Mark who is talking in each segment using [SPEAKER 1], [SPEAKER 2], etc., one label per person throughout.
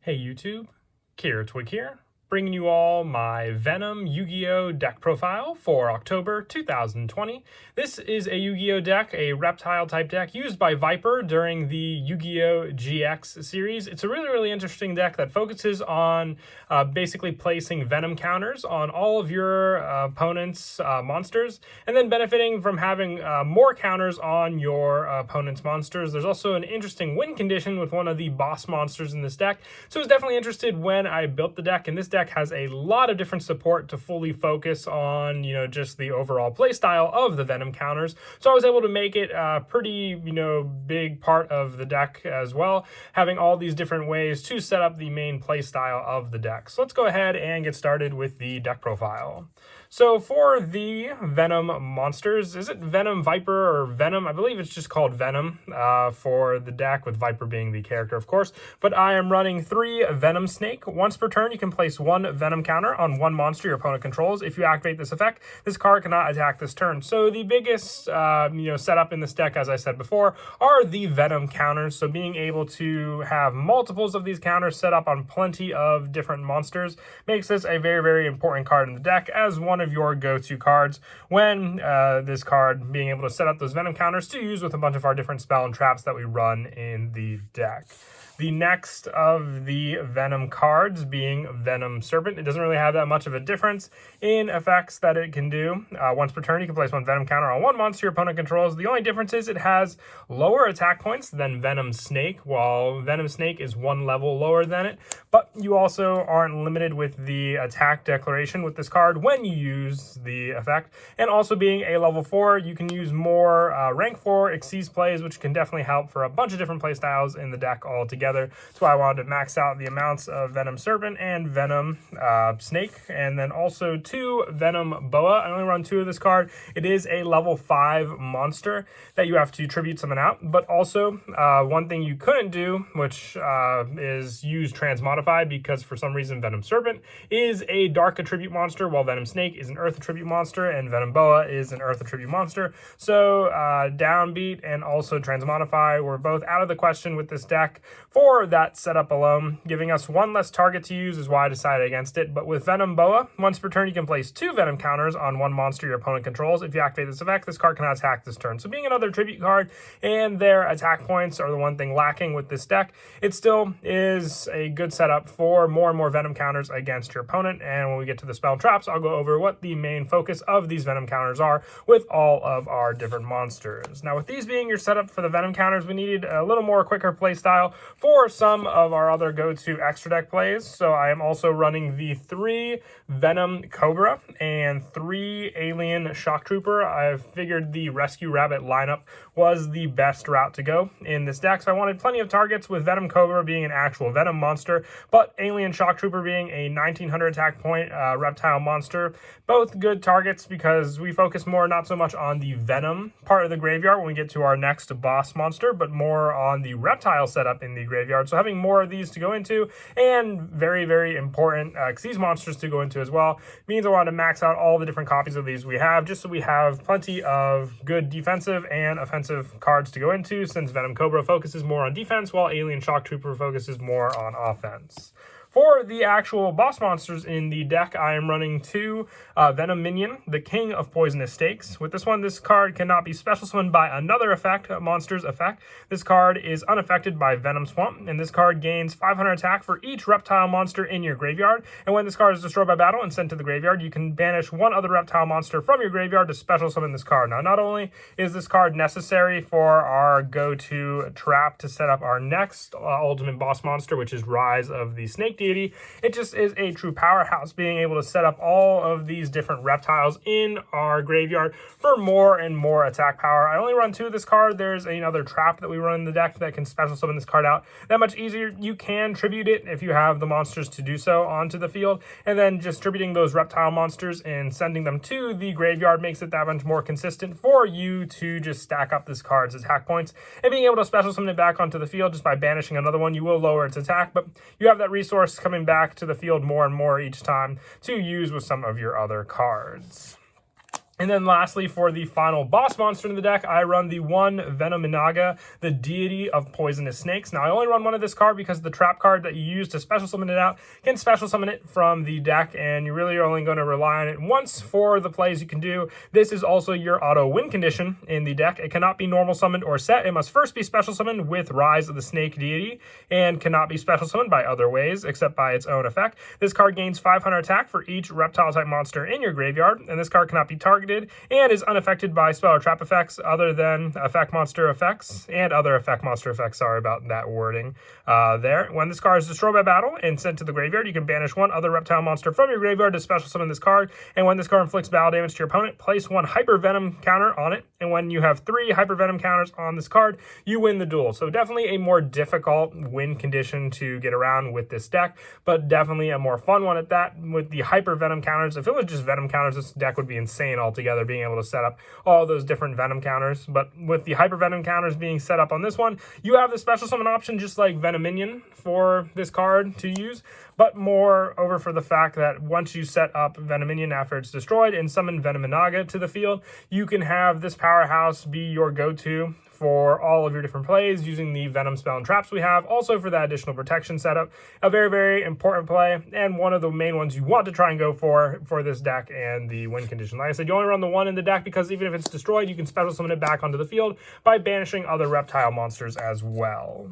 [SPEAKER 1] Hey YouTube, Twig here, bringing you all my Venom Yu-Gi-Oh! Deck profile for October 2020. This is a Yu-Gi-Oh! Deck, a reptile type deck used by Viper during the Yu-Gi-Oh! GX series. It's a really interesting deck that focuses on basically placing Venom counters on all of your opponent's monsters, and then benefiting from having more counters on your opponent's monsters. There's also an interesting win condition with one of the boss monsters in this deck, so I was definitely interested when I built the deck, and this deck has a lot of different support to fully focus on, just the overall playstyle of the Venom counters. So I was able to make it a pretty, big part of the deck as well, having all these different ways to set up the main playstyle of the deck. So let's go ahead and get started with the deck profile. So for the Venom monsters, is it Venom, Viper, or Venom? I believe it's just called Venom for the deck, with Viper being the character, of course. But I am running 3 Venom Snake. Once per turn, you can place 1 Venom counter on 1 monster your opponent controls. If you activate this effect, this card cannot attack this turn. So the biggest, setup in this deck, as I said before, are the Venom counters. So being able to have multiples of these counters set up on plenty of different monsters makes this a very important card in the deck as one of your go-to cards when this card being able to set up those Venom counters to use with a bunch of our different spell and traps that we run in the deck. The next of the Venom cards being Venom Serpent. It doesn't really have that much of a difference in effects that it can do. Once per turn, you can place 1 Venom counter on 1 monster your opponent controls. The only difference is it has lower attack points than Venom Snake, while Venom Snake is 1 level lower than it. But you also aren't limited with the attack declaration with this card when you use the effect. And also being a level 4, you can use more rank 4 Xyz plays, which can definitely help for a bunch of different playstyles in the deck altogether. That's why I wanted to max out the amounts of Venom Serpent and Venom Snake, and then also 2 Venom Boa. I only run 2 of this card. It is a level 5 monster that you have to tribute summon out, but also one thing you couldn't do, which is use Transmodify, because for some reason Venom Serpent is a Dark Attribute monster, while Venom Snake is an Earth Attribute monster, and Venom Boa is an Earth Attribute monster. So Downbeat and also Transmodify were both out of the question with this deck for that setup alone. Giving us 1 less target to use is why I decided against it. But with Venom Boa, once per turn you can place 2 Venom counters on 1 monster your opponent controls. If you activate this effect, this card cannot attack this turn. So being another tribute card and their attack points are the one thing lacking with this deck, it still is a good setup for more and more Venom counters against your opponent. And when we get to the spell traps, I'll go over what the main focus of these Venom counters are with all of our different monsters. Now, with these being your setup for the Venom counters, we needed a little more quicker play style for some of our other go-to extra deck plays. So I am also running the 3 Venom Cobra and 3 Alien Shock Trooper. I figured the Rescue Rabbit lineup was the best route to go in this deck. So I wanted plenty of targets, with Venom Cobra being an actual Venom monster, but Alien Shock Trooper being a 1900 attack point reptile monster. Both good targets because we focus more not so much on the Venom part of the graveyard when we get to our next boss monster, but more on the reptile setup in the graveyard. So having more of these to go into, and very important Xyz monsters to go into as well, means I wanted to max out all the different copies of these we have, just so we have plenty of good defensive and offensive cards to go into, since Venom Cobra focuses more on defense while Alien Shock Trooper focuses more on offense. For the actual boss monsters in the deck, I am running 2 Venom Minion, the King of Poisonous Stakes. With this one, this card cannot be special summoned by another effect, monster's effect. This card is unaffected by Venom Swamp, and this card gains 500 attack for each reptile monster in your graveyard. And when this card is destroyed by battle and sent to the graveyard, you can banish 1 other reptile monster from your graveyard to special summon this card. Now, not only is this card necessary for our go-to trap to set up our next ultimate boss monster, which is Rise of the Snake Deity, it just is a true powerhouse, being able to set up all of these different reptiles in our graveyard for more and more attack power. I only run 2 of this card. There's another trap that we run in the deck that can special summon this card out that much easier. You can tribute it if you have the monsters to do so onto the field, and then just tributing those reptile monsters and sending them to the graveyard makes it that much more consistent for you to just stack up this card's attack points. And being able to special summon it back onto the field just by banishing another one, you will lower its attack, but you have that resource coming back to the field more and more each time to use with some of your other cards. And then lastly, for the final boss monster in the deck, I run the one Venom, the deity of poisonous snakes. Now, I only run one of this card because the trap card that you use to special summon it out can special summon it from the deck, and you really are only going to rely on it once for the plays you can do. This is also your auto win condition in the deck. It cannot be normal summoned or set. It must first be special summoned with Rise of the Snake Deity, and cannot be special summoned by other ways except by its own effect. This card gains 500 attack for each reptile-type monster in your graveyard, and this card cannot be targeted and is unaffected by spell or trap effects other than effect monster effects and other effect monster effects. Sorry about that wording there. When this card is destroyed by battle and sent to the graveyard, you can banish one other reptile monster from your graveyard to special summon this card. And when this card inflicts battle damage to your opponent, place one Hyper Venom counter on it. And when you have 3 Hyper Venom counters on this card, you win the duel. So definitely a more difficult win condition to get around with this deck, but definitely a more fun one at that with the Hyper Venom counters. If it was just Venom counters, this deck would be insane altogether, being able to set up all those different Venom counters. But with the Hyper Venom counters being set up on this one, you have the special summon option just like Venom Minion for this card to use, but moreover for the fact that once you set up Venom Minion after it's destroyed and summon Venom to the field, you can have this powerhouse be your go-to for all of your different plays using the Venom spell and traps we have. Also for that additional protection setup, a very, very important play, and one of the main ones you want to try and go for this deck and the win condition. Like I said, you only run the one in the deck because even if it's destroyed, you can special summon it back onto the field by banishing other reptile monsters as well.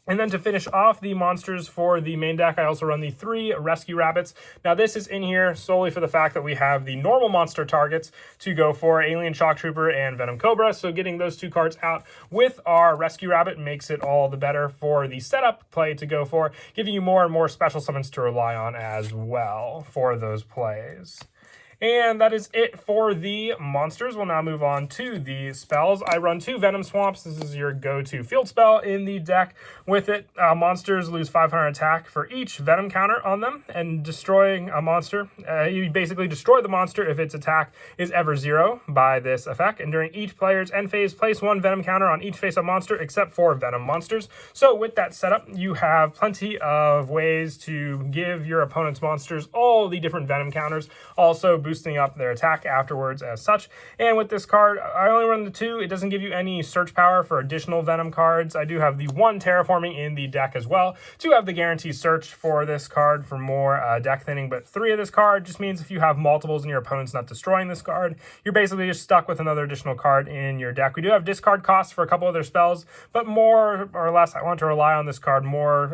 [SPEAKER 1] And then to finish off the monsters for the main deck, I also run the 3 Rescue Rabbits. Now this is in here solely for the fact that we have the normal monster targets to go for, Alien Shock Trooper and Venom Cobra. So getting those 2 cards out with our Rescue Rabbit makes it all the better for the setup play to go for, giving you more and more special summons to rely on as well for those plays. And that is it for the monsters. We'll now move on to the spells. I run 2 Venom Swamps. This is your go-to field spell in the deck. With it, monsters lose 500 attack for each Venom counter on them, and destroying a monster. You basically destroy the monster if its attack is ever 0 by this effect. And during each player's end phase, place 1 Venom counter on each face-up monster except for Venom monsters. So with that setup, you have plenty of ways to give your opponent's monsters all the different Venom counters. Also boosting up their attack afterwards as such. And with this card, I only run the 2. It doesn't give you any search power for additional Venom cards. I do have the 1 Terraforming in the deck as well to have the guaranteed search for this card for more deck thinning. But 3 of this card just means if you have multiples and your opponent's not destroying this card, you're basically just stuck with another additional card in your deck. We do have discard costs for a couple other spells, but more or less I want to rely on this card more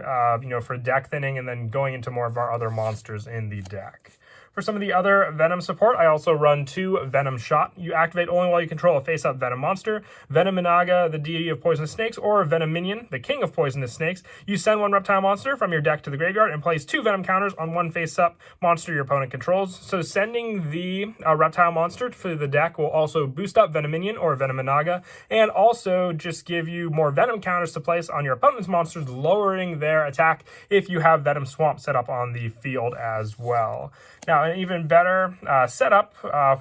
[SPEAKER 1] for deck thinning and then going into more of our other monsters in the deck. For some of the other Venom support, I also run 2 Venom Shot. You activate only while you control a face-up Venom monster, Venom, the deity of poisonous snakes, or Venom Minion, the king of poisonous snakes. You send 1 reptile monster from your deck to the graveyard and place 2 Venom counters on 1 face-up monster your opponent controls. So sending the reptile monster to the deck will also boost up Venom Minion or Venom and also just give you more Venom counters to place on your opponent's monsters, lowering their attack if you have Venom Swamp set up on the field as well. Now, an even better setup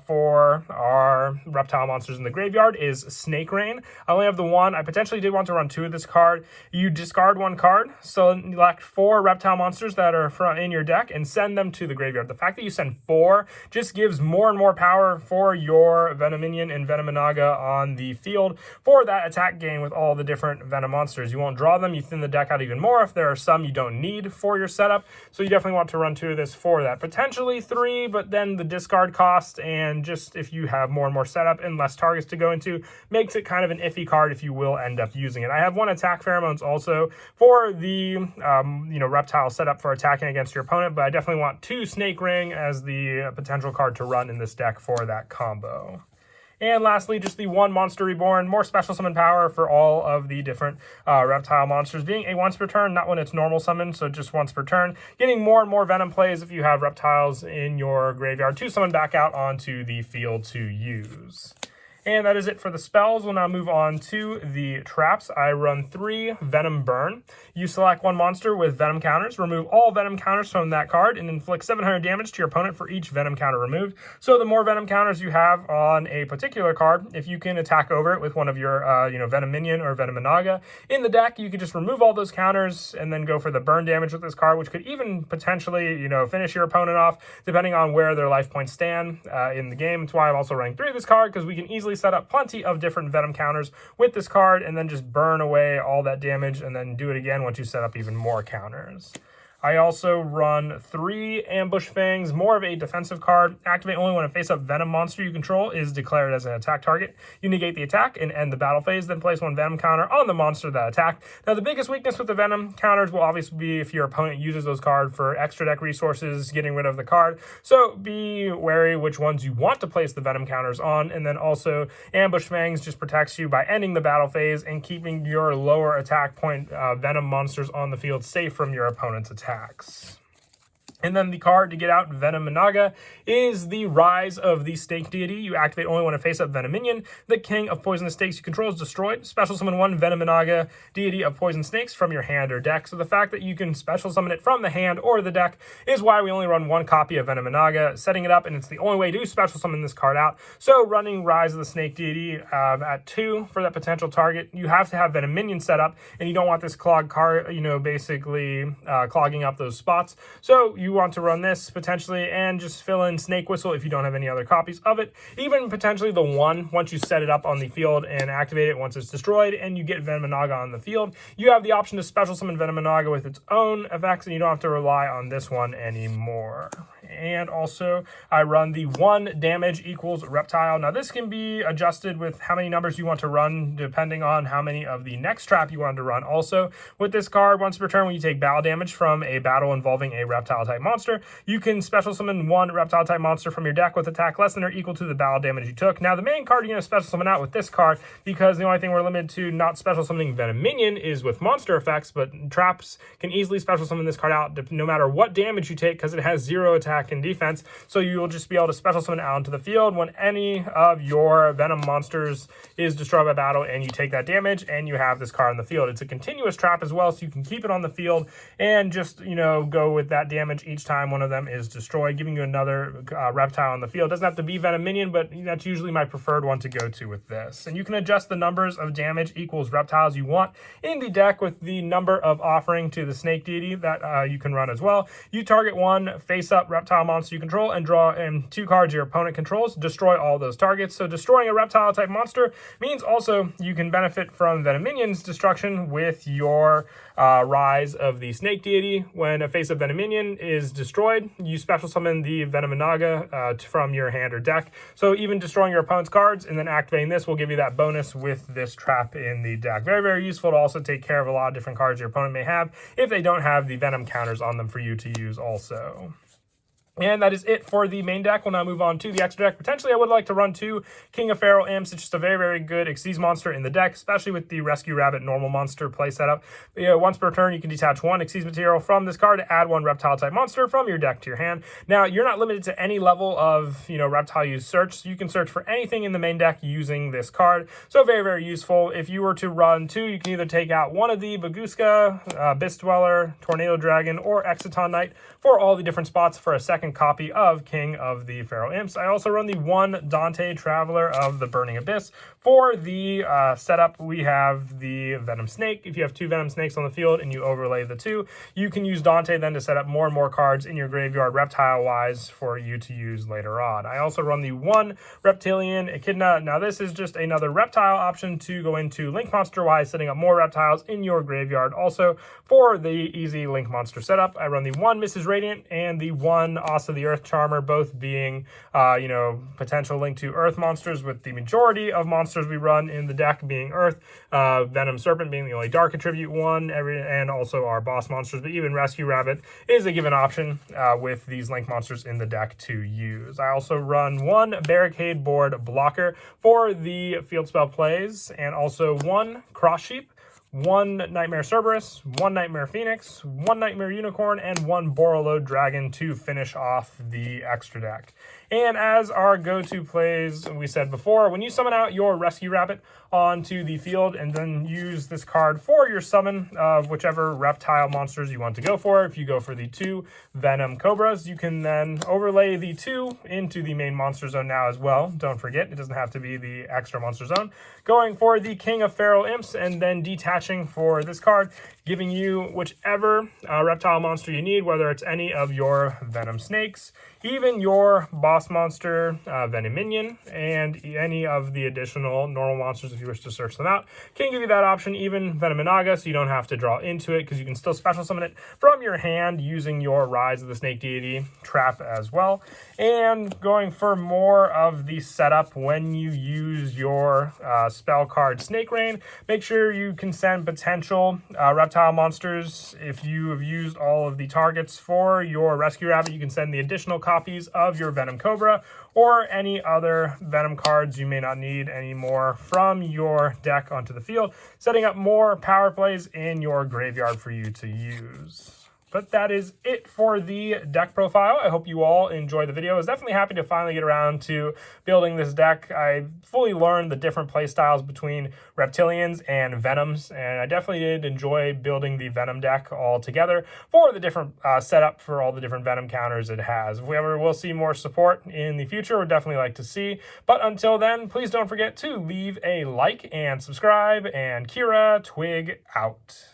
[SPEAKER 1] for our reptile monsters in the graveyard is Snake Rain. I only have the 1. I potentially did want to run 2 of this card. You discard 1 card, select 4 reptile monsters that are in your deck, and send them to the graveyard. The fact that you send 4 just gives more and more power for your Venom Minion and Venom on the field for that attack gain with all the different Venom monsters. You won't draw them. You thin the deck out even more if there are some you don't need for your setup. So you definitely want to run 2 of this for that. Potentially 3, but then the discard cost and just if you have more and more setup and less targets to go into makes it kind of an iffy card if you will end up using it. I have 1 attack pheromones also for the reptile setup for attacking against your opponent, but I definitely want 2 Snake Ring as the potential card to run in this deck for that combo. And lastly, just the 1 Monster Reborn, more special summon power for all of the different reptile monsters, being a once per turn, not when it's normal summon, so just once per turn. Getting more and more Venom plays if you have reptiles in your graveyard to summon back out onto the field to use. And that is it for the spells. We'll now move on to the traps. I run 3 Venom Burn. You select one monster with Venom counters, remove all Venom counters from that card, and inflict 700 damage to your opponent for each Venom counter removed. So the more Venom counters you have on a particular card, if you can attack over it with one of your Venom Minion or Venom Naga in the deck, you can just remove all those counters and then go for the burn damage with this card, which could even potentially finish your opponent off depending on where their life points stand in the game. That's why I'm also running 3 of this card, because we can easily set up plenty of different Venom counters with this card and then just burn away all that damage and then do it again once you set up even more counters. I also run 3 Ambush Fangs, more of a defensive card. Activate only when a face-up Venom monster you control is declared as an attack target. You negate the attack and end the battle phase, then place 1 Venom counter on the monster that attacked. Now, the biggest weakness with the Venom counters will obviously be if your opponent uses those cards for extra deck resources, getting rid of the card. So be wary which ones you want to place the Venom counters on. And then also, Ambush Fangs just protects you by ending the battle phase and keeping your lower attack point Venom monsters on the field safe from your opponent's attack. And then the card to get out Venom Naga is the Rise of the Snake Deity. You activate only when a face-up Venom Minion. The King of Poisonous Snakes you control is destroyed. Special summon 1 Venom Naga, Deity of Poison Snakes, from your hand or deck. So the fact that you can special summon it from the hand or the deck is why we only run 1 copy of Venom Naga, setting it up, and it's the only way to special summon this card out. So running Rise of the Snake Deity at 2 for that potential target, you have to have Venom Minion set up, and you don't want this clog card, basically clogging up those spots. So you want to run this potentially and just fill in Snake Whistle if you don't have any other copies of it. Even potentially the 1 once you set it up on the field and activate it once it's destroyed and you get Venom Naga on the field. You have the option to special summon Venom Naga with its own effects, and you don't have to rely on this one anymore. And also, I run the 1 damage equals reptile. Now, this can be adjusted with how many numbers you want to run, depending on how many of the next trap you want to run. Also, with this card, once per turn, when you take battle damage from a battle involving a reptile-type monster, you can special summon 1 reptile-type monster from your deck with attack less than or equal to the battle damage you took. Now, the main card you're going to special summon out with this card, because the only thing we're limited to not special summoning Venom Minion is with monster effects, but traps can easily special summon this card out no matter what damage you take, because it has 0 attack and defense, so you will just be able to special summon out into the field when any of your Venom monsters is destroyed by battle and you take that damage and you have this card on the field. It's a continuous trap as well, so you can keep it on the field and just, go with that damage each time one of them is destroyed, giving you another reptile on the field. It doesn't have to be Venom Minion, but that's usually my preferred one to go to with this. And you can adjust the numbers of damage equals reptiles you want in the deck with the number of offering to the Snake Deity that you can run as well. You target 1 face-up reptile monster you control and draw in 2 cards your opponent controls. Destroy all those targets. So destroying a reptile type monster means also you can benefit from Venom Minion's destruction with your Rise of the Snake Deity. When a face-up Venom Minion is destroyed, you special summon the Venom Naga from your hand or deck. So even destroying your opponent's cards and then activating this will give you that bonus with this trap in the deck. Very, very useful to also take care of a lot of different cards your opponent may have if they don't have the Venom counters on them for you to use also. And that is it for the main deck. We'll now move on to the extra deck. Potentially, I would like to run 2 King of Feral Imps. It's just a very, very good Xyz monster in the deck, especially with the Rescue Rabbit normal monster play setup. Once per turn, you can detach 1 Xyz material from this card to add 1 reptile-type monster from your deck to your hand. Now, you're not limited to any level of, reptile use search. So you can search for anything in the main deck using this card. So very, very useful. If you were to run 2, you can either take out 1 of the Baguska, Abyss Dweller, Tornado Dragon, or Exciton Knight for all the different spots for a second copy of King of the Feral Imps. I also run the 1 Dante Traveler of the Burning Abyss. For the setup, we have the Venom Snake. If you have 2 Venom Snakes on the field and you overlay the 2, you can use Dante then to set up more and more cards in your graveyard reptile-wise for you to use later on. I also run the 1 Reptilian Echidna. Now, this is just another reptile option to go into Link Monster-wise, setting up more reptiles in your graveyard. Also, for the easy Link Monster setup, I run the 1 Mrs. Radiant and the 1 Asa the Earth Charmer, both being, potential link to Earth monsters, with the majority of monsters we run in the deck being Earth, Venom Serpent being the only Dark Attribute one, and also our boss monsters, but even Rescue Rabbit is a given option with these Link monsters in the deck to use. I also run 1 Barricade Board Blocker for the field spell plays, and also 1 Cross Sheep, 1 Nightmare Cerberus, 1 Nightmare Phoenix, 1 Nightmare Unicorn, and 1 Borreload Dragon to finish off the extra deck. And as our go-to plays, we said before, when you summon out your Rescue Rabbit onto the field and then use this card for your summon of whichever reptile monsters you want to go for. If you go for the 2 Venom Cobras, you can then overlay the 2 into the main monster zone now as well. Don't forget, it doesn't have to be the extra monster zone. Going for the King of Feral Imps and then detaching for this card, giving you whichever reptile monster you need, whether it's any of your Venom Snakes, even your boss monster, Venom Minion, and any of the additional normal monsters if you wish to search them out. Can give you that option, even Venom Inaga, so you don't have to draw into it, because you can still special summon it from your hand using your Rise of the Snake Deity trap as well. And going for more of the setup when you use your spell card Snake Rain, make sure you can send potential reptile monsters. If you have used all of the targets for your Rescue Rabbit, you can send the additional copies of your Venom Cobra or any other Venom cards you may not need anymore from your deck onto the field, setting up more power plays in your graveyard for you to use. But that is it for the deck profile. I hope you all enjoyed the video. I was definitely happy to finally get around to building this deck. I fully learned the different play styles between Reptilians and Venoms, and I definitely did enjoy building the Venom deck all together for the different setup for all the different Venom counters it has. If we ever will see more support in the future, we'd definitely like to see. But until then, please don't forget to leave a like and subscribe, and Kira Twig out.